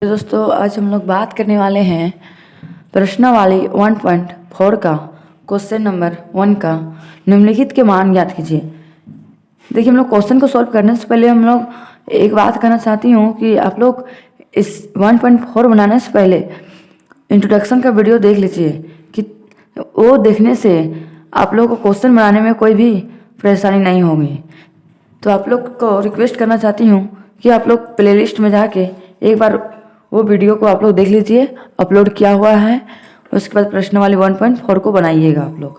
तो दोस्तों आज हम लोग बात करने वाले हैं प्रश्नावली 1.4 का क्वेश्चन नंबर 1 का निम्नलिखित के मान ज्ञात कीजिए। देखिए हम लोग क्वेश्चन को सॉल्व करने से पहले हम लोग एक बात कहना चाहती हूँ कि आप लोग इस 1.4 बनाने से पहले इंट्रोडक्शन का वीडियो देख लीजिए कि वो देखने से आप लोग को क्वेश्चन बनाने में कोई भी परेशानी नहीं होगी। तो आप लोग को रिक्वेस्ट करना चाहती हूँ कि आप लोग प्लेलिस्ट में जाके एक बार वो वीडियो को आप लोग देख लीजिए, अपलोड किया हुआ है। उसके बाद प्रश्नावली 1.4 को बनाइएगा आप लोग।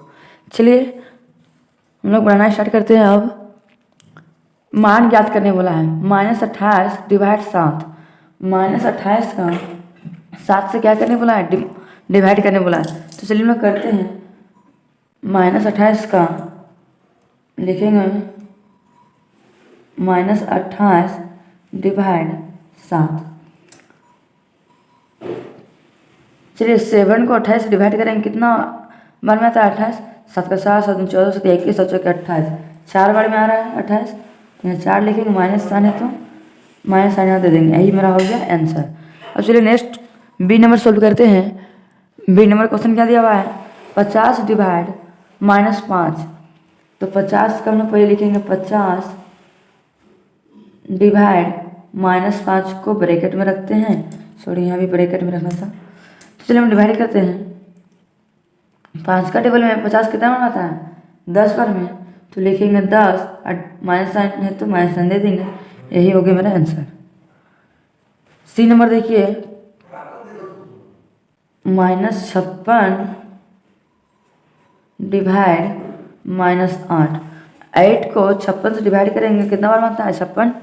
चलिए हम लोग बनाना स्टार्ट करते हैं। अब मान ज्ञात करने बोला है, -28 डिवाइड 7। -28 का 7 से क्या करने बोला है, डिवाइड करने बोला है। तो चलिए हम लोग करते हैं। -28 का लिखेंगे -28 डिवाइड 7। चलिए 7 को 28 से डिवाइड करेंगे, कितना बार में आता है 28? 7 का 7, 7 14, 7 21, 7 चौके 28, 4 बार में आ रहा है 28। तो यहाँ 4 लिखेंगे, माइनस साइन है तो माइनस साइन यहाँ दे देंगे। यही मेरा हो गया आंसर। अब चलिए नेक्स्ट बी नंबर सोल्व करते हैं। बी नंबर क्वेश्चन क्या दिया हुआ है, 50 डिवाइड -5। तो 50 का हम लोग पहले लिखेंगे 50 डिवाइड -5 को ब्रैकेट में रखते हैं। सॉरी यहाँ भी ब्रैकेट में रखना था। तो चलिए हम डिवाइड करते हैं। 5 का टेबल में 50 कितना बार आता है, 10 बार में। तो लिखेंगे 10 और माइनस साइन है तो माइनस साइन दे देंगे। यही हो गया मेरा आंसर। सी नंबर देखिए, -56 डिवाइड -8। 8 को 56 से डिवाइड करेंगे, कितना बार में आता है, 56,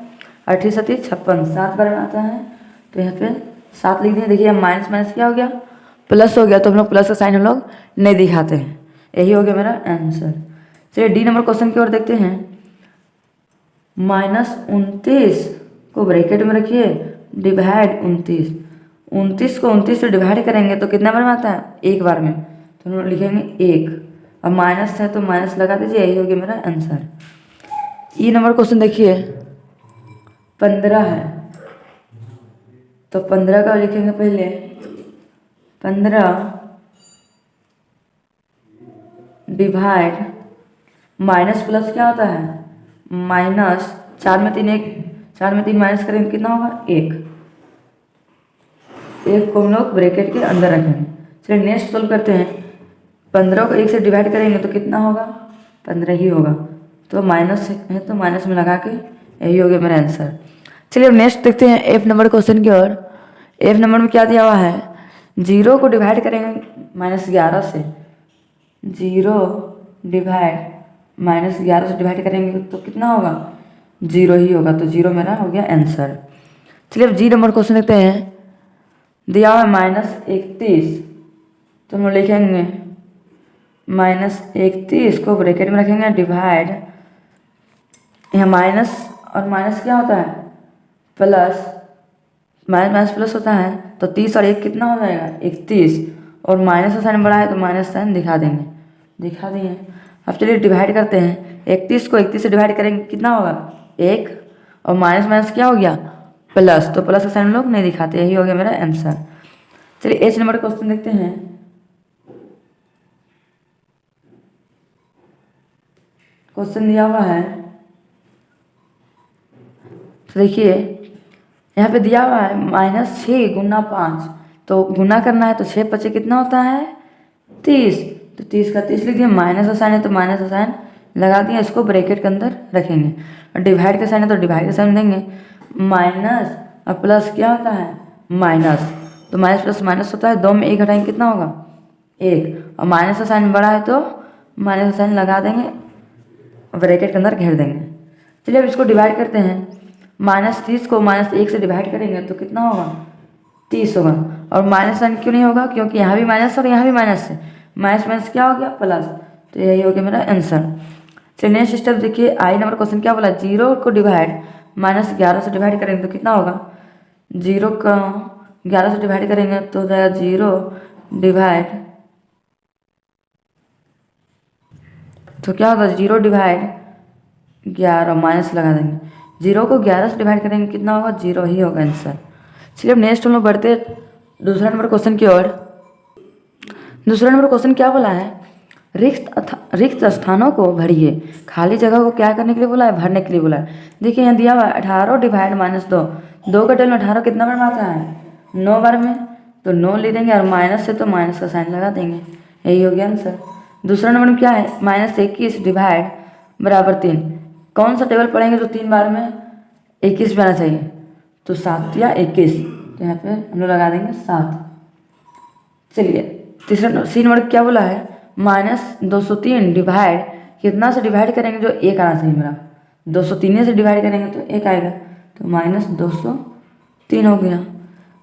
8 7 56, 7 बार में आता है। तो यहाँ पे 7 लिख दिए। देखिए माइनस माइनस क्या हो गया, प्लस हो गया। तो हम लोग प्लस का साइन हम लोग नहीं दिखाते हैं। यही हो गया मेरा आंसर। चलिए डी नंबर क्वेश्चन की ओर देखते हैं। -29 को ब्रैकेट में रखिए, डिवाइड 29। 29 को 29 से डिवाइड करेंगे तो कितना बार में आता है, एक बार में। तो हम लोग लिखेंगे 1 और माइनस है तो माइनस लगा दीजिए। यही हो गया मेरा आंसर। ई नंबर क्वेश्चन देखिए, 15 है तो 15 का लिखेंगे पहले 15 डिवाइड माइनस प्लस क्या होता है, माइनस 4 में 3 1, 4 में 3 माइनस करेंगे कितना होगा, 1। 1 को हम लोग ब्रैकेट के अंदर रखेंगे। चलिए नेक्स्ट सोल्व करते हैं। 15 को 1 से डिवाइड करेंगे तो कितना होगा, 15 ही होगा। तो माइनस है तो माइनस में लगा के यही हो गया मेरा आंसर। चलिए अब नेक्स्ट देखते हैं एफ नंबर क्वेश्चन की ओर। एफ नंबर में क्या दिया हुआ है, 0 को डिवाइड करेंगे -11 से। 0 डिवाइड -11 से डिवाइड करेंगे तो कितना होगा, 0 ही होगा। तो 0 मेरा हो गया आंसर। चलिए अब जी नंबर क्वेश्चन देखते हैं। दिया हुआ है -31, तो हम लिखेंगे -31 को ब्रैकेट में रखेंगे, डिवाइड, यहाँ माइनस और माइनस क्या होता है, प्लस, माइनस माइनस प्लस होता है। तो 30 और 1 कितना हो जाएगा, 31। और माइनस का साइन बड़ा है तो माइनस साइन दिखा देंगे, दिखा दिए। अब चलिए डिवाइड करते हैं। 31 को 31 से डिवाइड करेंगे कितना होगा, 1। और माइनस माइनस क्या हो गया, प्लस। तो प्लस का साइन हम लोग नहीं दिखाते। यही हो गया मेरा आंसर। चलिए एच नंबर क्वेश्चन देखते हैं। क्वेश्चन दिया हुआ है, तो देखिए यहाँ पे दिया हुआ है -6 गुना 5। तो गुना करना है तो 6 5 कितना होता है, 30। तो 30 का 30 लिख दिए। माइनस का साइन है तो माइनस का साइन लगा दिया। इसको ब्रैकेट के अंदर रखेंगे। और डिवाइड का साइन है तो डिवाइड का साइन देंगे। माइनस और प्लस क्या होता है, माइनस। तो माइनस प्लस माइनस होता है, 2 में 1 हटाएंगे कितना होगा, 1। और माइनस का साइन बड़ा है तो माइनस का साइन लगा देंगे, ब्रैकेट के अंदर घेर देंगे। चलिए अब इसको डिवाइड करते हैं। -30 को -1 से डिवाइड करेंगे तो कितना होगा, 30 होगा। और माइनस साइन क्यों नहीं होगा, क्योंकि यहाँ भी माइनस और यहाँ भी माइनस है। माइनस माइनस क्या हो गया, प्लस। तो यही हो गया मेरा आंसर। चलिए नेक्स्ट स्टेप देखिए। आई नंबर क्वेश्चन क्या बोला, 0 को डिवाइड -11 से डिवाइड करेंगे तो कितना होगा, 0 का 11 से डिवाइड करेंगे तो हो जाएगा 0 डिवाइड, तो क्या होगा 0 डिवाइड 11 माइनस लगा देंगे। 0 को 11 से डिवाइड करेंगे कितना होगा, 0 ही होगा आंसर। चलिए अब नेक्स्ट हम लोग बढ़ते दूसरा नंबर क्वेश्चन की ओर। दूसरा नंबर क्वेश्चन क्या बोला है, रिक्त स्थानों को भरिए। खाली जगह को क्या करने के लिए बोला है, भरने के लिए बोला है। देखिए यहाँ दिया हुआ है 18 डिवाइड -2, 2 का टेबल में 18 कितना बार में आता है, 9 बार में, तो 9 ले देंगे और माइनस से तो माइनस का साइन लगा देंगे, यही हो गया आंसर। दूसरा नंबर में क्या है, -21 डिवाइड बराबर 3। कौन सा टेबल पढ़ेंगे तो 3 बार में 21 में आना चाहिए, तो 7 या 21, तो यहाँ पे हम लोग लगा देंगे 7। चलिए तीसरा सी नंबर क्या बोला है, -203 डिवाइड कितना से डिवाइड करेंगे जो 1 आना चाहिए मेरा, 203 से डिवाइड करेंगे तो 1 आएगा, तो -203 हो गया।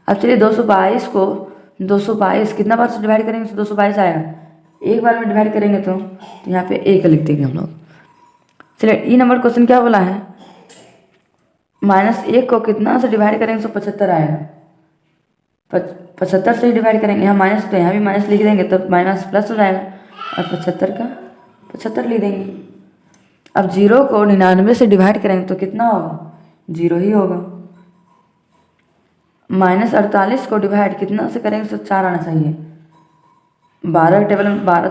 अब चलिए 222 को 222 कितना बार से डिवाइड करेंगे तो 222 आएगा, एक बार में डिवाइड करेंगे तो यहाँ पे 1 लिख देंगे हम लोग। चलिए ई नंबर क्वेश्चन क्या बोला है, -1 को कितना से डिवाइड करेंगे तो 75 आएगा, 75 से ही डिवाइड करेंगे, यहाँ माइनस तो यहाँ भी माइनस लिख देंगे तो माइनस प्लस हो जाएगा, और 75 का 75 लिख देंगे। अब 0 को 99 से डिवाइड करेंगे तो कितना होगा, 0 ही होगा। -48 को डिवाइड कितना से करेंगे तो 4 आना चाहिए, 12 टेबल में 12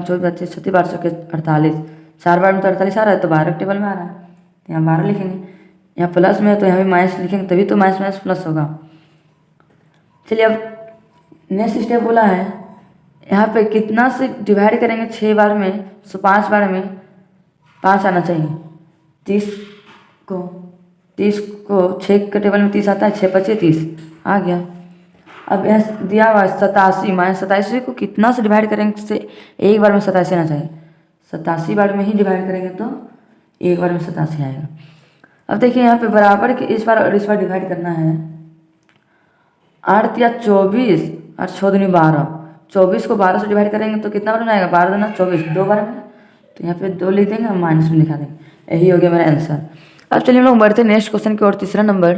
24 36 12 चौके 48, 4 बार में तो 48 आ रहा है, तो 12 टेबल में आ रहा है, तो यहाँ 12 लिखेंगे। यहाँ प्लस में है तो यहाँ भी माइनस लिखेंगे, तभी तो माइनस माइनस प्लस होगा। चलिए अब नेक्स्ट स्टेप बोला है, यहाँ पे कितना से डिवाइड करेंगे 6 बार में, सो 5 बार में 5 आना चाहिए। 30 को 6 के टेबल में 30 आता है, 6 25 30 आ गया। अब यहाँ दिया हुआ है 87, -87 को कितना से डिवाइड करेंगे से एक बार में 87 आना चाहिए, 87 बार में ही डिवाइड करेंगे तो एक बार में 87 आएगा। अब देखिए यहाँ पे बराबर के इस बार और इस बार डिवाइड करना है, 8 या 24 और 6 दूनी 12, 24 को 12 से डिवाइड करेंगे तो कितना बार में आएगा, 12 दूना 24, 2 बार में, तो यहाँ पे 2 लिख देंगे और माइनस में लिखा देंगे, यही हो गया मेरा आंसर। अब चलिए हम लोग बढ़ते नेक्स्ट क्वेश्चन की ओर। तीसरा नंबर,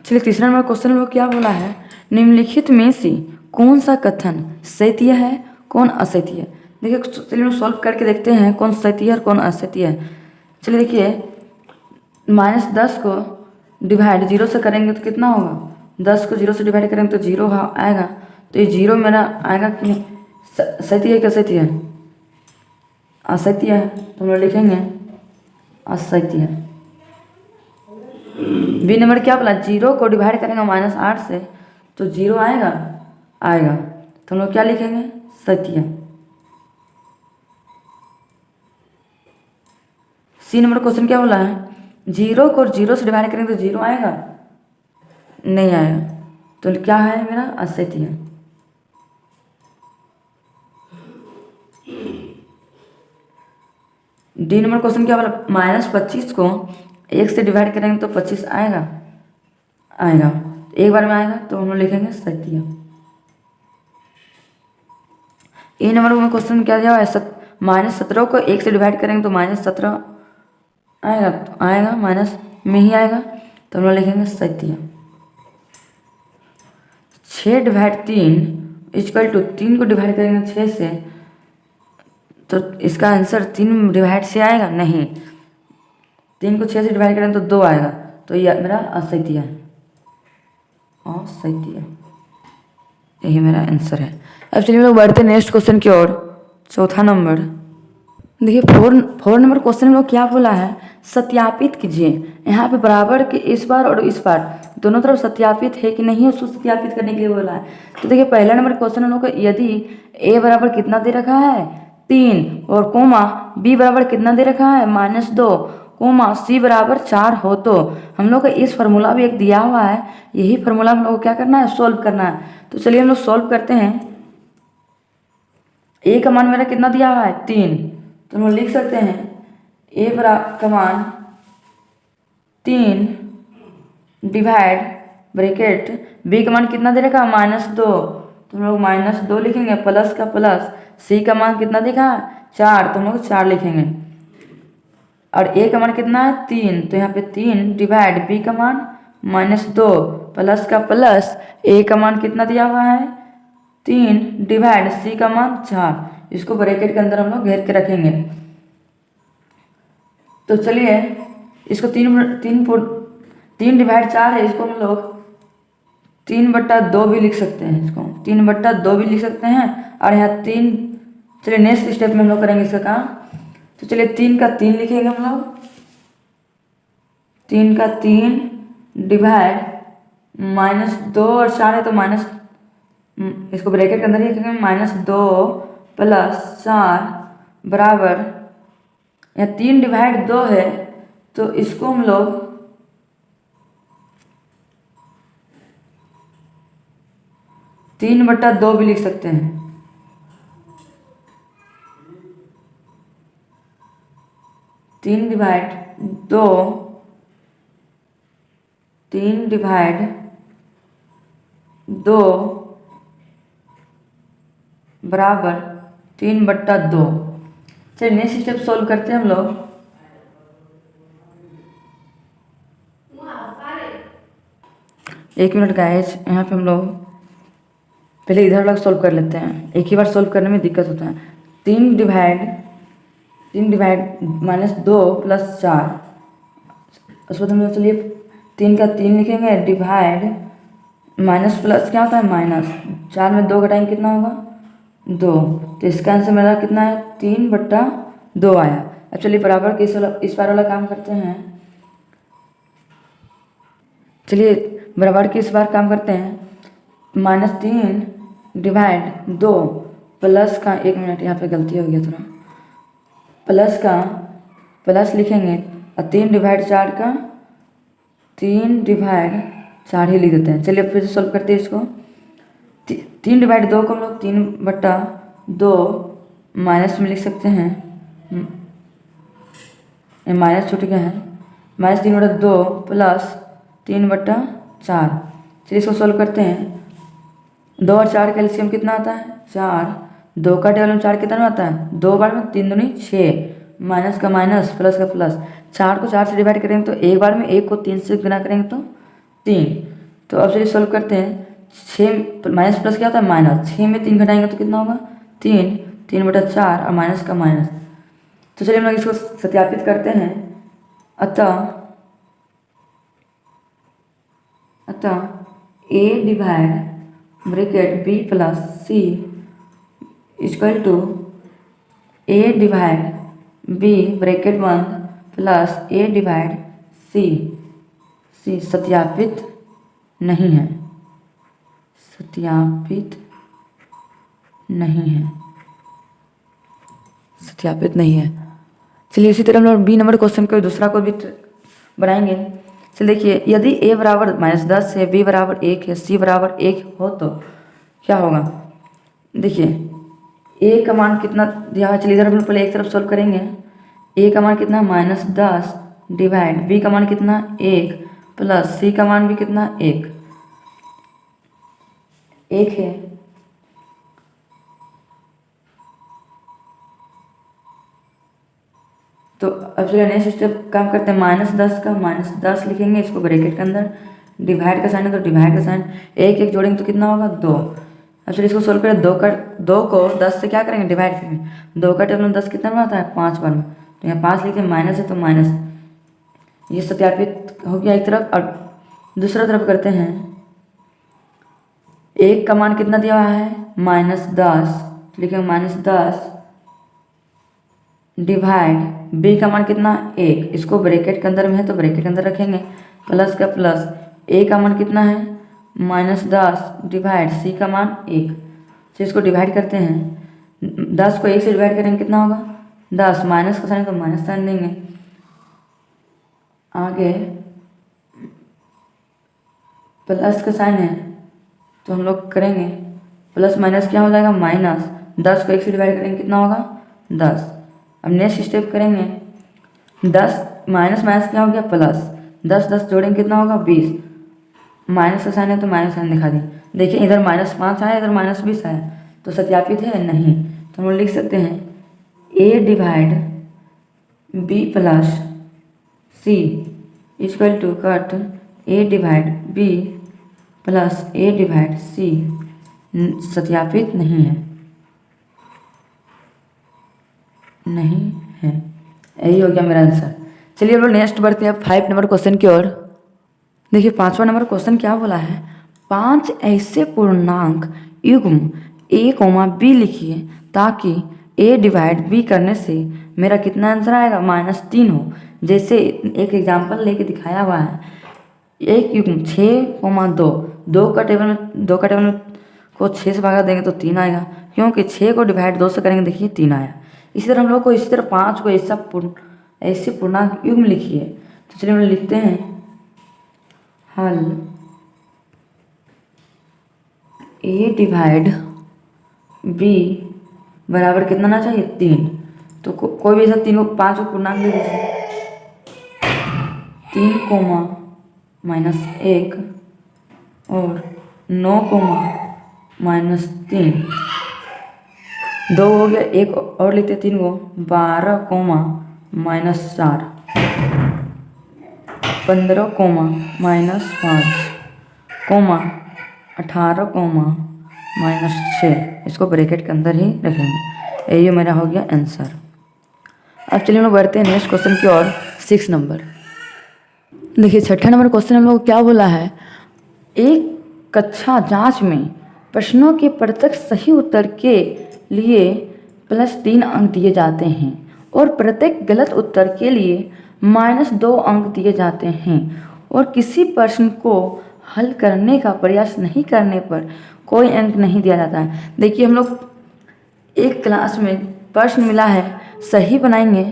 चलिए तीसरा नंबर क्वेश्चन में क्या बोला है, निम्नलिखित में से कौन सा कथन सत्य है कौन असत्य है। देखिए चलिए हम सॉल्व करके देखते हैं कौन सत्य है और कौन असत्य है। चलिए देखिए -10 को डिवाइड 0 से करेंगे तो कितना होगा, 10 को 0 से डिवाइड करेंगे तो 0 आएगा, तो ये 0 मेरा आएगा कि नहीं, सत्य है क्या असत्य है, असत्य है, तो हम लोग लिखेंगे असत्य है। बी नंबर क्या बोला, 0 को डिवाइड करेंगे -8 से तो 0 आएगा, तो हम लोग क्या लिखेंगे, सत्य। सी नंबर क्वेश्चन क्या बोला है, 0 को 0 से डिवाइड करेंगे तो 0 आएगा, नहीं आएगा, तो क्या है मेरा असत्य। डी नंबर क्वेश्चन क्या बोला, -25 को 1 से डिवाइड करेंगे तो 25 आएगा, एक बार में आएगा, तो हम लोग लिखेंगे सत्य। ए नंबर में क्वेश्चन क्या दिया है, -17 को 1 से डिवाइड करेंगे तो -17 आएगा, माइनस में ही आएगा, तो हम लोग लिखेंगे सत्य। 6 डिवाइड 3 इक्वल टू 3 को डिवाइड करेंगे 6 से, तो इसका आंसर 3 डिवाइड से आएगा, नहीं, 3 को 6 से डिवाइड करेंगे तो 2 आएगा, तो यह मेरा असत्य है, असत्य, यही मेरा आंसर है। अब चलिए लोग बढ़ते नेक्स्ट क्वेश्चन की ओर। चौथा नंबर, देखिए 4 नंबर क्वेश्चन में लोग क्या बोला है, सत्यापित कीजिए। यहाँ पे बराबर के इस बार और इस बार दोनों तरफ सत्यापित है कि नहीं, उसको सत्यापित करने के लिए बोला है। तो देखिए पहला नंबर क्वेश्चन हम लोग को, यदि a बराबर कितना दे रखा है 3 और कोमा b बराबर कितना दे रखा है -2 कोमा c बराबर 4 हो, तो हम लोग को इस फार्मूला भी एक दिया हुआ है, यही फार्मूला हम लोग को क्या करना है, सोल्व करना है। तो चलिए हम लोग सोल्व करते हैं। a का मान मेरा कितना दिया हुआ है 3, तो हम लोग लिख सकते हैं a का मान 3 डिवाइड ब्रैकेट b का मान कितना दे रखा है -2, तो हम लोग -2 लिखेंगे, प्लस का प्लस, c का मान कितना देखा 4, तो हम लोग 4 लिखेंगे, और a का मान कितना है 3, तो यहाँ पे 3 डिवाइड b का मान -2 प्लस का प्लस, a का मान कितना दिया हुआ है 3 डिवाइड c का मान 4, इसको ब्रैकेट के अंदर हम लोग घेर के रखेंगे। तो चलिए इसको 3/4 है, इसको हम लोग 3/2 भी लिख सकते हैं, इसको 3/2 भी लिख सकते हैं। और यहाँ 3, चलिए नेक्स्ट स्टेप में हम लोग करेंगे इसका काम। तो चलिए 3 का 3 लिखेंगे हम लोग, 3 का 3 डिवाइड -2 और 4 है तो माइनस, इसको ब्रैकेट के अंदर ही लिखेंगे, -2 + 4 बराबर, यहाँ 3/2 है तो इसको हम लोग 3/2 भी लिख सकते हैं। 3/2 बराबर 3/2। चलिए नेक्स्ट स्टेप सोल्व करते हैं हम लोग। एक मिनट गाइस, यहाँ पे हम लोग पहले इधर वाला सोल्व कर लेते हैं, एक ही बार सोल्व करने में दिक्कत होता है। 3 डिवाइड -2 + 4, उसके बाद हम लोग चलिए 3 का 3 लिखेंगे, डिवाइड माइनस प्लस क्या होता है माइनस, 4 में 2 घटाएंगे कितना होगा 2, तो इसका आंसर मेरा कितना है 3/2 आया। अब चलिए बराबर के इस बार वाला काम करते हैं। चलिए बराबर के इस बार काम करते हैं। -3 डिवाइड 2 प्लस का, 1 मिनट यहाँ पे गलती हो गया थोड़ा, प्लस का प्लस लिखेंगे और 3/4 का 3/4 ही लिख देते हैं। चलिए फिर से सॉल्व करते हैं इसको। 3/2 को हम लोग 3/2 माइनस में लिख सकते हैं, माइनस छूट गया है, -3/2 प्लस 3/4। चलिए इसको सॉल्व करते हैं। 2 और 4 का एलसीएम कितना आता है 4, 2 का टेबल 4 कितना आता है 2 बार में 3 दूनी 6, माइनस का माइनस प्लस का प्लस, 4 को 4 से डिवाइड करेंगे तो एक बार में, 1 को 3 से गुना करेंगे तो 3। तो अब चलिए सॉल्व करते हैं। 6 माइनस प्लस क्या होता है माइनस, 6 में 3 घटाएंगे तो कितना होगा 3, 3/4 और माइनस का माइनस। तो चलिए हम लोग इसको सत्यापित करते हैं। अतः a divide bracket b plus c equal to a divide b bracket बंद प्लस a डिवाइड c सत्यापित नहीं है, सत्यापित नहीं है, सत्यापित नहीं है। चलिए इसी तरह हम लोग बी नंबर क्वेश्चन को दूसरा को भी बनाएंगे। चलिए देखिए, यदि a बराबर -10 है, b बराबर 1 है, c बराबर 1 हो तो क्या होगा। देखिए a का मान कितना दिया है, चलिए इधर हम लोग पहले एक तरफ सॉल्व करेंगे। a का मान कितना -10 डिवाइड b का मान कितना 1 प्लस c का मान भी कितना 1 है। तो अब चलिए नेक्स्ट स्टेप काम करते हैं। -10 का -10 लिखेंगे, इसको ब्रैकेट के अंदर, डिवाइड का साइन है तो डिवाइड का साइन, 1 1 जोड़ेंगे तो कितना होगा 2। अब चलिए इसको सोल्व करें। 2 को 10 से क्या करेंगे डिवाइड करेंगे, 2 का टेबल 10 कितना में आता है 5 बार में, तो यहाँ 5 लिखे, माइनस है तो माइनस, ये सत्यापित हो गया एक तरफ। और दूसरा तरफ करते हैं। 1 का मान कितना दिया हुआ है -10, लिखेंगे -10 डिवाइड b का मान कितना 1, इसको ब्रैकेट के अंदर में है तो ब्रैकेट के अंदर रखेंगे, प्लस का प्लस, a का मान कितना है -10 डिवाइड c का मान 1, तो इसको डिवाइड करते हैं। 10 को 1 से डिवाइड करेंगे कितना होगा 10, माइनस का साइन तो माइनस साइन देंगे। आगे प्लस का साइन है तो हम लोग करेंगे प्लस माइनस क्या हो जाएगा माइनस, 10 को 1 से डिवाइड करेंगे कितना होगा 10। अब नेक्स्ट स्टेप करेंगे। 10 माइनस माइनस क्या हो गया प्लस, 10 10 जोड़ेंगे कितना होगा 20, माइनस का साइन है तो माइनस साइन दिखा दी। देखिए इधर -5 आया, इधर -20 आया, तो सत्यापित है नहीं। तो हम लोग लिख सकते हैं a divide b plus c equal to cut a divide b plus a divide c सत्यापित नहीं है, नहीं है। यही हो गया मेरा आंसर। चलिए हम लोग नेक्स्ट बढ़ते हैं 5 नंबर क्वेश्चन की ओर। देखिए 5वां नंबर क्वेश्चन क्या बोला है, 5 ऐसे पूर्णांक युग्म a कोमा b लिखिए ताकि a डिवाइड b करने से मेरा कितना आंसर आएगा, -3 हो। जैसे एक एग्जाम्पल लेके दिखाया हुआ है, एक युग्म 6,2, 2 का टेबल में को 6 से भागा देंगे तो 3 आएगा, क्योंकि 6 को डिवाइड 2 से करेंगे, देखिए 3 आया। इसी तरह हम लोग को इसी तरह 5 को ऐसे पूर्णांक युग्म लिखिए। तो चलिए हम लोग लिखते हैं, हल a डिवाइड b बराबर कितना ना चाहिए, 3। तो कोई भी ऐसा 5 को पूर्णांक ले लीजिए, 3 कोमा -1 और 9 कोमा -3, 2 हो गया, एक और लिखते 3 को, 12 कोमा -4, 15 कोमा -5 कोमा 18 कोमा -6, इसको ब्रैकेट के अंदर ही रखेंगे। ये मेरा हो गया आंसर। अब चलिए हम लोग बढ़ते हैं नेक्स्ट क्वेश्चन की ओर, 6 नंबर। देखिए 6ठा नंबर क्वेश्चन हम लोग को क्या बोला है, एक कक्षा जांच में प्रश्नों के प्रत्येक सही उत्तर के लिए +3 अंक दिए जाते हैं और प्रत्येक गलत उत्तर के लिए -2 अंक दिए जाते हैं, और किसी प्रश्न को हल करने का प्रयास नहीं करने पर कोई अंक नहीं दिया जाता है। देखिए हम लोग एक क्लास में प्रश्न मिला है, सही बनाएंगे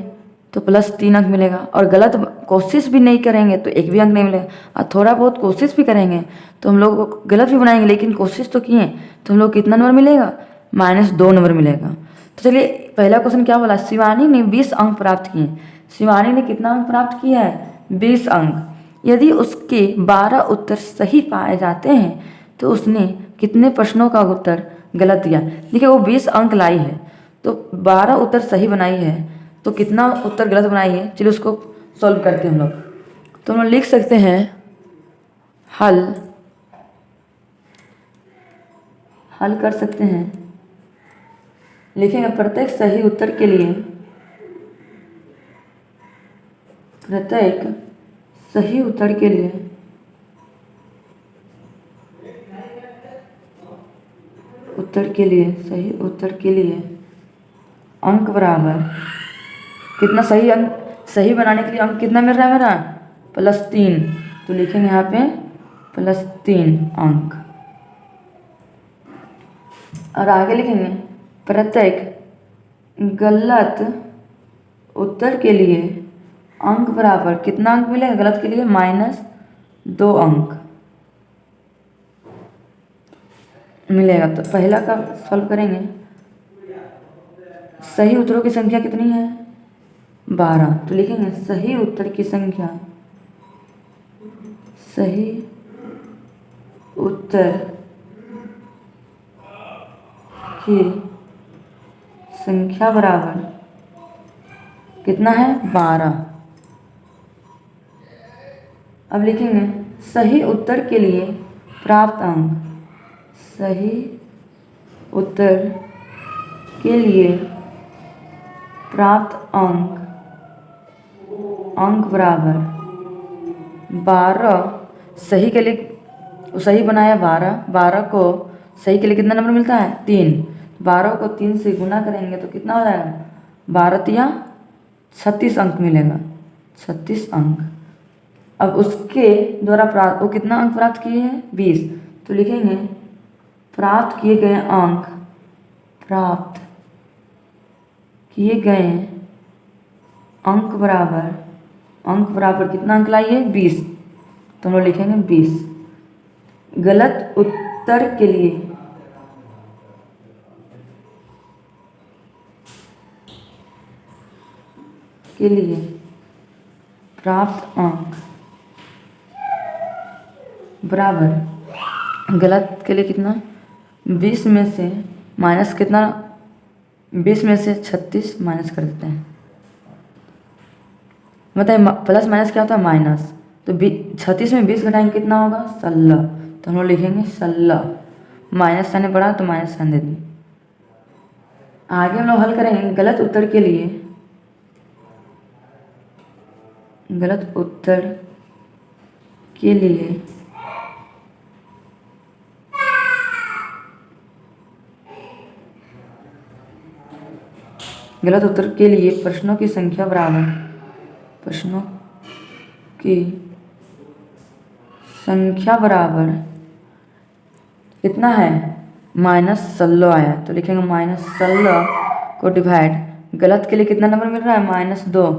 तो +3 अंक मिलेगा, और गलत कोशिश भी नहीं करेंगे तो एक भी अंक नहीं मिलेगा, और थोड़ा बहुत कोशिश भी करेंगे तो हम लोग गलत भी बनाएंगे लेकिन कोशिश तो किए तो हम लोग कितना नंबर मिलेगा, -2 नंबर मिलेगा। तो चलिए पहला क्वेश्चन क्या बोला, शिवानी ने 20 अंक प्राप्त किए। शिवानी ने कितना अंक प्राप्त किया है, 20 अंक। यदि उसके 12 उत्तर सही पाए जाते हैं तो उसने कितने प्रश्नों का उत्तर गलत दिया। देखिए वो 20 अंक लाई है तो 12 उत्तर सही बनाई है, तो कितना उत्तर गलत बनाई है, चलिए उसको सॉल्व करते हैं हम लोग। तो हम लोग लिख सकते हैं, हल कर सकते हैं, लिखेंगे प्रत्येक सही उत्तर के लिए, प्रत्येक सही उत्तर के लिए सही उत्तर के लिए अंक बराबर कितना, सही अंक सही बनाने के लिए अंक कितना मिल रहा है मेरा, +3। तो लिखेंगे यहाँ पे +3 अंक, और आगे लिखेंगे प्रत्येक गलत उत्तर के लिए अंक बराबर कितना अंक मिलेगा, गलत के लिए -2 अंक मिलेगा। तो पहला का सॉल्व करेंगे, सही उत्तरों की संख्या कितनी है, 12। तो लिखेंगे सही उत्तर की संख्या, सही उत्तर की संख्या बराबर कितना है, 12। अब लिखेंगे सही उत्तर के लिए प्राप्त अंक, सही उत्तर के लिए प्राप्त अंक बराबर 12। सही के लिए सही बनाया 12 को सही के लिए कितना नंबर मिलता है, 3। 12 को 3 से गुना करेंगे तो कितना हो जाएगा, 12 × 36 अंक मिलेगा, 36 अंक। अब उसके द्वारा प्राप्त वो कितना अंक प्राप्त किए हैं, 20। तो लिखेंगे प्राप्त किए गए अंक बराबर कितना अंक लाइए, 20। तो हम लोग लिखेंगे 20। गलत उत्तर के लिए प्राप्त अंक बराबर गलत के लिए कितना, 20 में से माइनस कितना, 20 में से 36 माइनस कर देते हैं, मतलब प्लस माइनस क्या होता है, माइनस। तो 36 में 20 घटाएंगे कितना होगा, 16। तो हम लोग लिखेंगे 16, माइनस साइन पड़ा तो माइनस साइन दे देंगे। आगे हम लोग हल करेंगे गलत उत्तर के लिए, गलत उत्तर के लिए गलत उत्तर के लिए प्रश्नों की संख्या बराबर कितना है, -16 आया, तो लिखेंगे -16 को डिवाइड, गलत के लिए कितना नंबर मिल रहा है -2,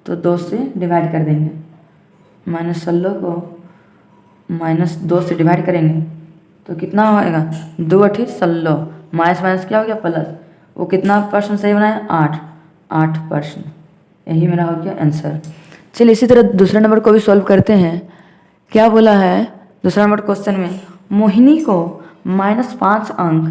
तो 2 से डिवाइड कर देंगे। -16 को -2 से डिवाइड करेंगे तो कितना होएगा, 2 अठी 16, माइनस माइनस क्या हो गया प्लस, वो कितना परसेंट सही बनाया 8%। यही मेरा हो गया आंसर। चलिए इसी तरह दूसरा नंबर को भी सॉल्व करते हैं। क्या बोला है दूसरा नंबर क्वेश्चन में, मोहिनी को -5 अंक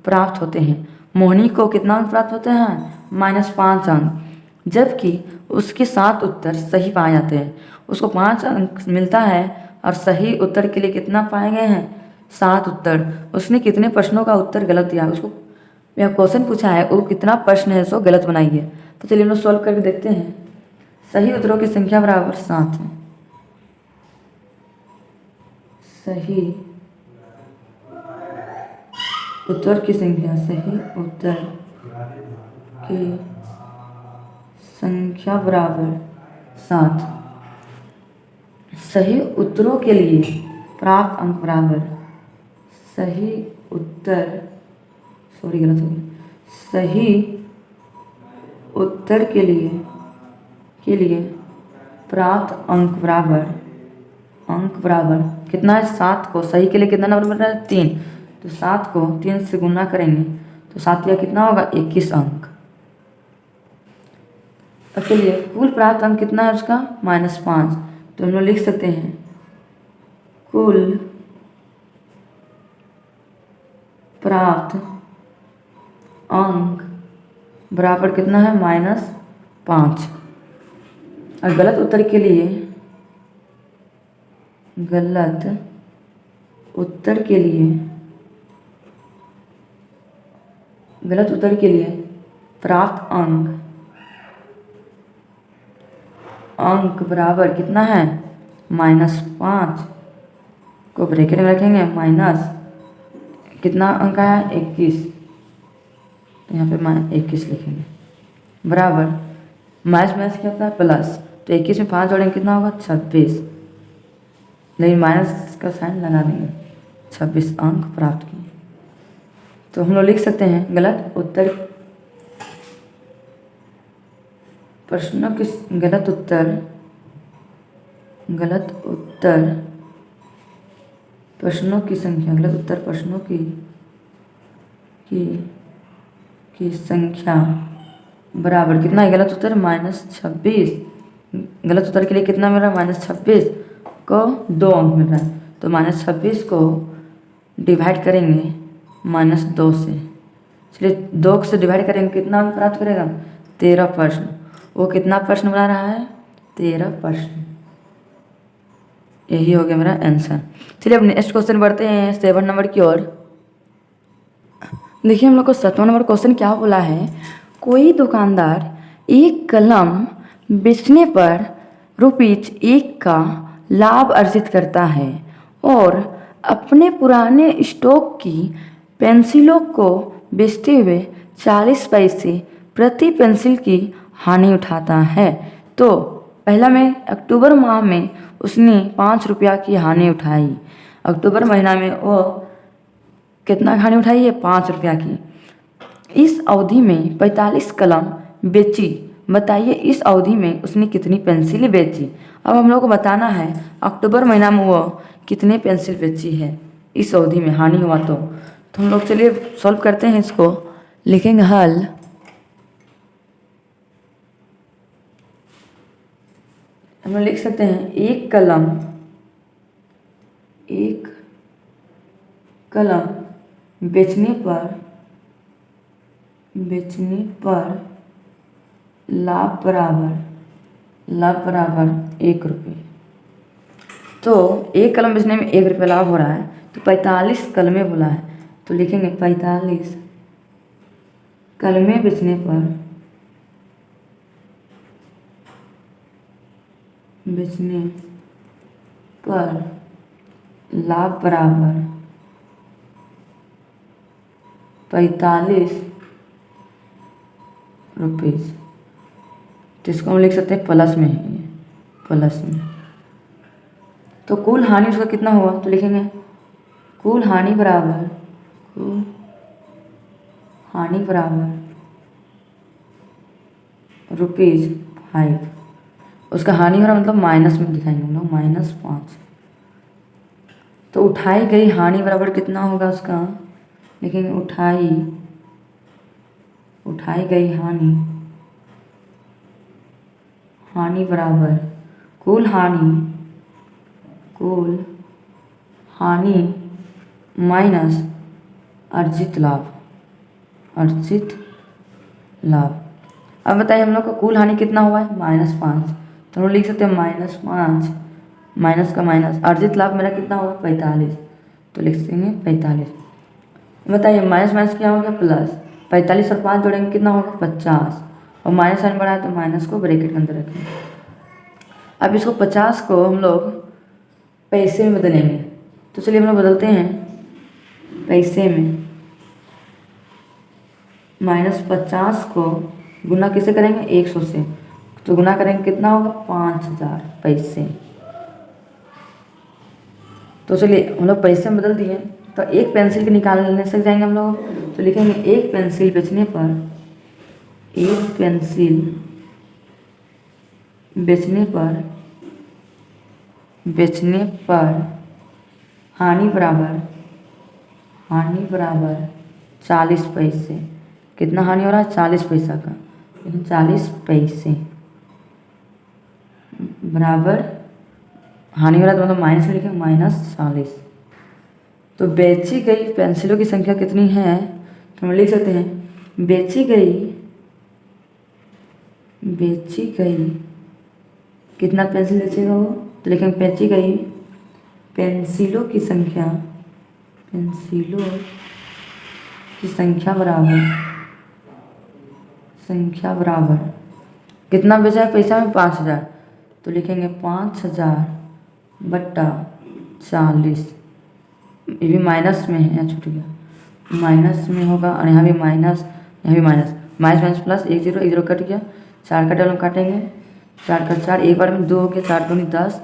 प्राप्त होते हैं। मोहिनी को कितना अंक प्राप्त होते हैं, -5 अंक, जबकि उसके 7 उत्तर सही पाए जाते हैं। उसको 5 अंक मिलता है और सही उत्तर के लिए कितना पाए गए हैं, 7 उत्तर। उसने कितने प्रश्नों का उत्तर गलत दिया, उसको यह क्वेश्चन पूछा है, वो कितना प्रश्न है सो गलत बनाइए। तो चलिए हम लोग सॉल्व करके देखते हैं। सही उत्तरों की संख्या बराबर 7 है। सही उत्तर की संख्या बराबर 7। सही उत्तरों के लिए प्राप्त अंक बराबर सही उत्तर गलत हो गया। सही उत्तर के लिए प्राप्त अंक बराबर कितना है, 7 को सही के लिए कितना नंबर मिल रहा है 3, तो 7 को 3 से गुना करेंगे तो 7 या कितना होगा 21 अंक। अब चलिए कुल प्राप्त अंक कितना है उसका -5, तो हम लोग लिख सकते हैं कुल प्राप्त अंक बराबर कितना है -5। और गलत उत्तर के लिए प्राप्त अंक बराबर कितना है -5 को ब्रैकेट में रखेंगे, माइनस कितना अंक आया 21, यहाँ पे -21 लिखेंगे, बराबर माइनस क्या होता है प्लस, तो 21 में 5 जोड़ेंगे कितना होगा 26, लेकिन माइनस का साइन लगा देंगे, 26 अंक प्राप्त किए। तो हम लोग लिख सकते हैं गलत उत्तर प्रश्नों की गलत उत्तर प्रश्नों की संख्या की संख्या बराबर कितना है, गलत उत्तर -26। गलत उत्तर के लिए कितना मिल रहा है -26 को 2 अंक मिल रहा है, तो -26 को डिवाइड करेंगे -2 से। चलिए 2 से डिवाइड करेंगे कितना अंक प्राप्त करेगा 13 प्रश्न। वो कितना प्रश्न बना रहा है 13 प्रश्न। यही हो गया मेरा आंसर। चलिए अब नेक्स्ट क्वेश्चन बढ़ते हैं 7 नंबर की ओर। देखिए हम लोग को 7वां नंबर क्वेश्चन क्या बोला है, कोई दुकानदार एक कलम बेचने पर ₹1 का लाभ अर्जित करता है और अपने पुराने स्टॉक की पेंसिलों को बेचते हुए 40 पैसे प्रति पेंसिल की हानि उठाता है। तो पहला में अक्टूबर माह में उसने 5 रुपया की हानि उठाई। अक्टूबर महीना में वो कितना हानि उठाई है 5 रुपया की। इस अवधि में 45 कलम बेची। बताइए इस अवधि में उसने कितनी पेंसिल बेची। अब हम लोग को बताना है अक्टूबर महीना में वो कितने पेंसिल बेची है इस अवधि में हानि हुआ तो हम लोग चलिए सॉल्व करते हैं इसको। लिखेंगे हल, हम लोग लिख सकते हैं एक कलम बेचने पर लाभ बराबर 1 रुपये। तो एक कलम बेचने में 1 रुपये लाभ हो रहा है, तो 45 कलमें बोला है, तो लिखेंगे 45 कलमें बेचने पर लाभ बराबर 45 रुपीज़। तो इसको हम लिख सकते हैं प्लस में है, ये प्लस में। तो कुल हानि उसका कितना हुआ, तो लिखेंगे कुल हानि बराबर ₹5। उसका हानि हो रहा मतलब माइनस में दिखाएंगे हम लोग, -5। तो उठाई गई हानि बराबर कितना होगा उसका, लिखेंगे उठाई गई हानि बराबर कुल हानि माइनस अर्जित लाभ। अब बताइए हम लोग का कुल हानि कितना हुआ है, -5। तो हम लोग लिख सकते हैं -5 माइनस का माइनस, अर्जित लाभ मेरा कितना हुआ 45, तो लिख देंगे 45। बताइए माइनस माइनस क्या हो गया प्लस, 45 और 5 जोड़ेंगे कितना होगा 50, और माइनस साइन बढ़ा है तो माइनस को ब्रैकेट के अंदर रखेंगे। अब इसको 50 को हम लोग पैसे में बदलेंगे, तो चलिए हम लोग बदलते हैं पैसे में। -50 को गुना किसे करेंगे 100 से, तो गुना करेंगे कितना होगा 5000 पैसे। तो चलिए हम लोग पैसे में बदल दिए, तो एक पेंसिल के निकालने से जाएंगे हम लोग, तो लिखेंगे एक पेंसिल बेचने पर हानि बराबर 40 पैसे। कितना हानि हो रहा है 40 पैसा का, लेकिन 40 पैसे बराबर हानि हो रहा है तो मतलब माइनस में लिखेंगे -40। तो बेची गई पेंसिलों की संख्या कितनी है, तो हम लिख सकते हैं बेची गई कितना पेंसिल बेचेगा वो, तो लिखेंगे बेची गई पेंसिलों की संख्या बराबर कितना बेचा है पैसा में 5000, तो लिखेंगे 5000 बट्टा 40। ये भी माइनस में है, छूट गया, माइनस में होगा, और यहाँ भी माइनस, माइनस प्लस, 1 0 कट गया, 4 का टेबल में काटेंगे, 4 का 4 एक बार में 2 हो गया, 4 दूनी 10,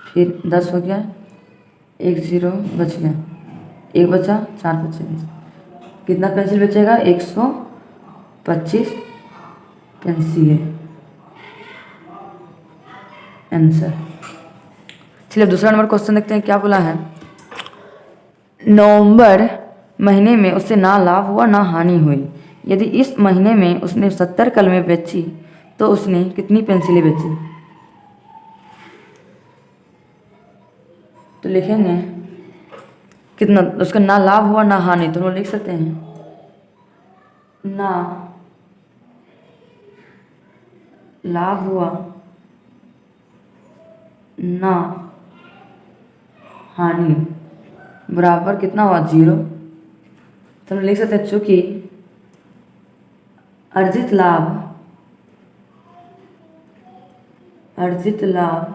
फिर 10 हो गया, 1 0 बच गया, 1 बचा, 4 बचे, कितना पेंसिल बचेगा 125 पेंसिल आंसर। चलिए दूसरा नंबर क्वेश्चन देखते हैं क्या बोला है। नवंबर महीने में उससे ना लाभ हुआ ना हानि हुई। यदि इस महीने में उसने 70 कलमें बेची तो उसने कितनी पेंसिलें बेची, तो लिखेंगे कितना उसका ना लाभ हुआ ना हानि, तो हम लिख सकते हैं ना लाभ हुआ ना हानि बराबर कितना हुआ 0। तो हम लिख सकते हैं चूंकि अर्जित लाभ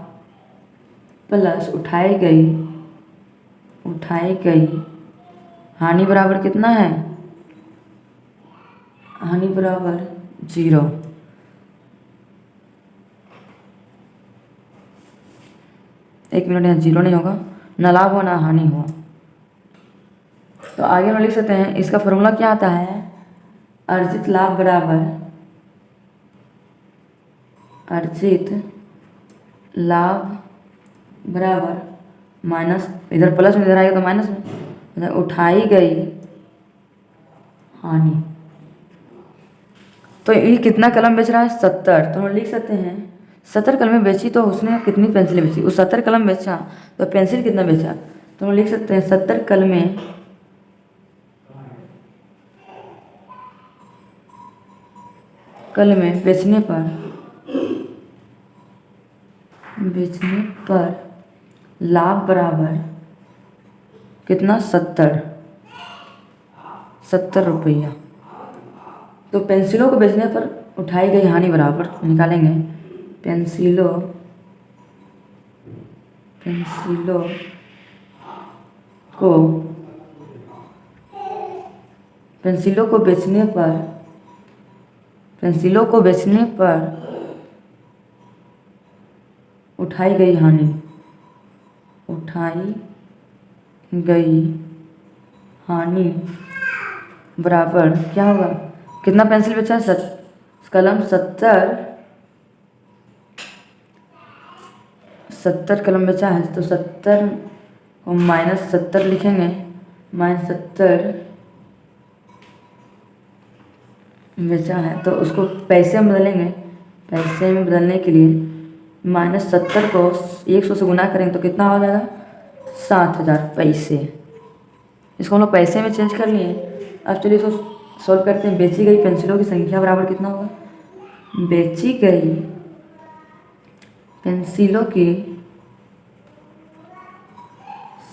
प्लस उठाई गई हानि बराबर कितना है, हानि बराबर 0। एक मिनट, यहाँ 0 नहीं होगा, ना लाभ हुआ ना हानि हुआ। तो आगे हम लिख सकते हैं इसका फॉर्मूला क्या आता है, अर्जित लाभ बराबर माइनस, इधर प्लस में इधर आएगा तो माइनस में, इधर उठाई गई हानि। तो ये कितना कलम बेच रहा है 70, तो हम लिख सकते हैं 70 कलमें बेची तो उसने कितनी पेंसिलें बेची, उस 70 कलम बेचा तो पेंसिल कितना बेचा, तो हम लिख सकते हैं 70 कलमें बेचने पर लाभ बराबर कितना 70 रुपया। तो पेंसिलों को बेचने पर उठाई गई हानि बराबर निकालेंगे पेंसिलों को पेंसिलों को बेचने पर उठाई गई हानि बराबर क्या होगा? कितना पेंसिल बेचा है? कलम 70 कलम बेचा है, तो 70 को -70 लिखेंगे। -70 बेचा है तो उसको पैसे में बदलेंगे। पैसे में बदलने के लिए -70 को 100 से गुना करेंगे तो कितना हो जाएगा? 7000 पैसे। इसको हम लोग पैसे में चेंज कर लिए। अब चलिए इसको सॉल्व करते हैं। बेची गई पेंसिलों की संख्या बराबर कितना होगा? बेची गई पेंसिलों की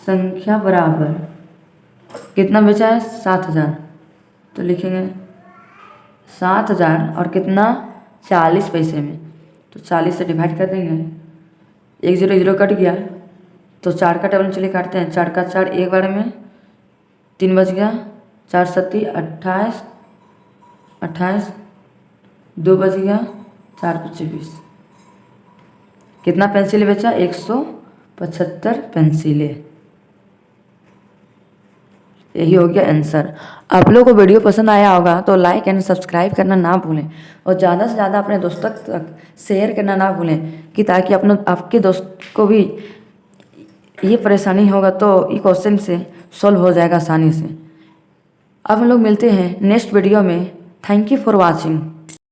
संख्या बराबर कितना बेचा है? 7000। तो लिखेंगे 7000 और कितना? 40 पैसे में। तो 40 से डिवाइड कर देंगे। 1 0 0 कट गया तो 4 का टेबल चलिए काटते हैं। 4 का 4 एक बार में 3 बच गया। 4 7 28 28 2 बच गया। 4 5 20। कितना पेंसिल बेचा? 175 पेंसिलें। यही हो गया आंसर। आप लोगों को वीडियो पसंद आया होगा तो लाइक एंड सब्सक्राइब करना ना भूलें और ज़्यादा से ज़्यादा अपने दोस्तों तक शेयर करना ना भूलें कि ताकि आपके दोस्त को भी ये परेशानी होगा तो ये क्वेश्चन से सॉल्व हो जाएगा आसानी से। अब हम लोग मिलते हैं नेक्स्ट वीडियो में। Thank you for watching.